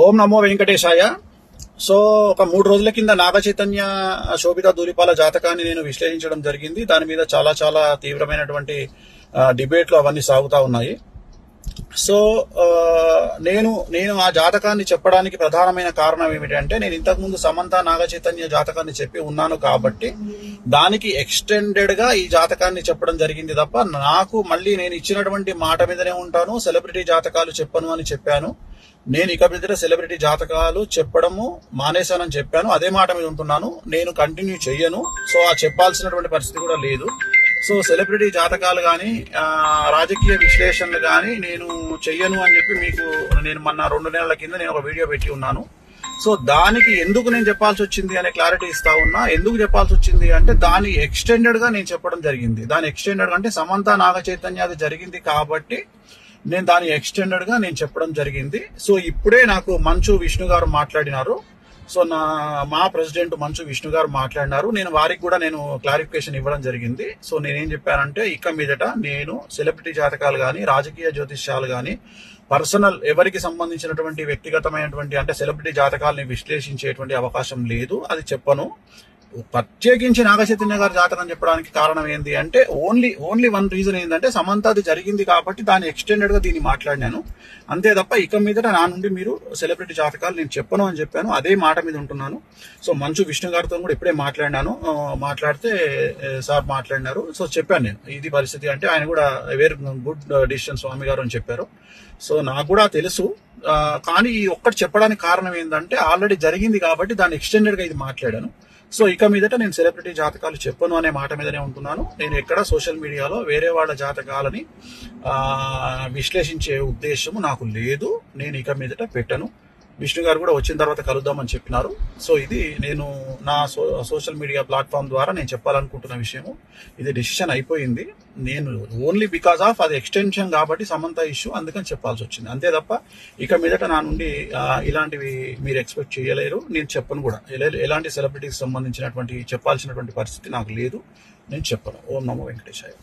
ఓం నమో వెంకటేశాయ. So ఒక 3 రోజుల కింద నాగ చైతన్య శోభిత ధూళిపాల జాతకాన్ని నేను విశ్లేషించడం జరిగింది. దాని మీద చాలా తీవ్రమైనటువంటి డిబేట్లు అవన్నీ సాగుతా ఉన్నాయి. సో నేను ఆ జాతకాన్ని చెప్పడానికి ప్రధానమైన కారణం ఏమిటంటే, నేను ఇంతకుముందు సమంత నాగ చైతన్య జాతకాన్ని చెప్పి ఉన్నాను కాబట్టి దానికి ఎక్స్టెండెడ్ గా ఈ జాతకాన్ని చెప్పడం జరిగింది తప్ప, నాకు మళ్ళీ నేను ఇచ్చినటువంటి మాట మీదనే ఉంటాను, సెలబ్రిటీ జాతకాలు చెప్పను అని చెప్పాను. నేను ఇక మీద సెలబ్రిటీ జాతకాలు చెప్పడము మానేశానని చెప్పాను. అదే మాట మీద ఉంటున్నాను. నేను కంటిన్యూ చెయ్యను. సో ఆ చెప్పాల్సినటువంటి పరిస్థితి కూడా లేదు. సో సెలబ్రిటీ జాతకాలు కానీ రాజకీయ విశ్లేషణలు కానీ నేను చెయ్యను అని చెప్పి మీకు నేను మొన్న 2 నెలల కింద నేను ఒక వీడియో పెట్టి ఉన్నాను. సో దానికి ఎందుకు నేను చెప్పాల్సి వచ్చింది అనే క్లారిటీ ఇస్తా ఉన్నా. ఎందుకు చెప్పాల్సి వచ్చింది అంటే, దాని ఎక్స్టెండెడ్ గా నేను చెప్పడం జరిగింది. దాని ఎక్స్టెండెడ్ అంటే సమంత నాగ చైతన్య అది జరిగింది కాబట్టి నేను దాని ఎక్స్టెండెడ్ గా నేను చెప్పడం జరిగింది. సో ఇప్పుడే నాకు మంచు విష్ణు గారు మాట్లాడినారు. సో మా ప్రెసిడెంట్ మంచు విష్ణు గారు మాట్లాడినారు. నేను వారికి కూడా నేను క్లారిఫికేషన్ ఇవ్వడం జరిగింది. సో నేనేం చెప్పానంటే, ఇక మీదట నేను సెలబ్రిటీ జాతకాలు కానీ రాజకీయ జ్యోతిష్యాలు కానీ పర్సనల్ ఎవరికి సంబంధించినటువంటి వ్యక్తిగతమైనటువంటి అంటే సెలబ్రిటీ జాతకాలని విశ్లేషించేటువంటి అవకాశం లేదు. అది చెప్పను. ప్రత్యేకించి నాగ చైతన్య గారి జాతకం చెప్పడానికి కారణం ఏంటి అంటే, ఓన్లీ వన్ రీజన్ ఏంటంటే, సమంత అది జరిగింది కాబట్టి దాన్ని ఎక్స్టెండెడ్ గా దీన్ని మాట్లాడినాను. అంతే తప్ప ఇక మీదట నా నుండి మీరు సెలబ్రిటీ జాతకాలు నేను చెప్పను అని చెప్పాను. అదే మాట మీద ఉంటున్నాను. సో మంచు విష్ణు గారితో కూడా ఇప్పుడే మాట్లాడినాను. మాట్లాడితే సార్ మాట్లాడినారు. సో చెప్పాను నేను ఇది పరిస్థితి అంటే, ఆయన కూడా వెరీ గుడ్ డిసిషన్ స్వామి గారు అని చెప్పారు. సో నాకు కూడా తెలుసు. కానీ ఈ ఒక్కటి చెప్పడానికి కారణం ఏంటంటే, ఆల్రెడీ జరిగింది కాబట్టి దాన్ని ఎక్స్టెండెడ్ గా ఇది మాట్లాడాను. సో ఇక మీదట నేను సెలబ్రిటీ జాతకాలు చెప్పను అనే మాట మీదనే ఉంటున్నాను. నేను ఎక్కడ సోషల్ మీడియాలో వేరే వాళ్ళ జాతకాలని విశ్లేషించే ఉద్దేశము నాకు లేదు. నేను ఇక మీదట పెట్టను. విష్ణు గారు కూడా వచ్చిన తర్వాత కలుద్దామని చెప్పినారు. సో ఇది నేను నా సోషల్ మీడియా ప్లాట్ఫామ్ ద్వారా నేను చెప్పాలనుకుంటున్న విషయము. ఇది డిసిషన్ అయిపోయింది. నేను ఓన్లీ బికాస్ ఆఫ్ అది ఎక్స్టెన్షన్ కాబట్టి సమంత ఇష్యూ, అందుకని చెప్పాల్సి వచ్చింది. అంతే తప్ప ఇక మీదట నా నుండి ఇలాంటివి మీరు ఎక్స్పెక్ట్ చేయలేరు. నేను చెప్పను కూడా. ఎలాంటి సెలబ్రిటీకి సంబంధించినటువంటి చెప్పాల్సినటువంటి పరిస్థితి నాకు లేదు. నేను చెప్పను. ఓం నమో వెంకటేశాయ.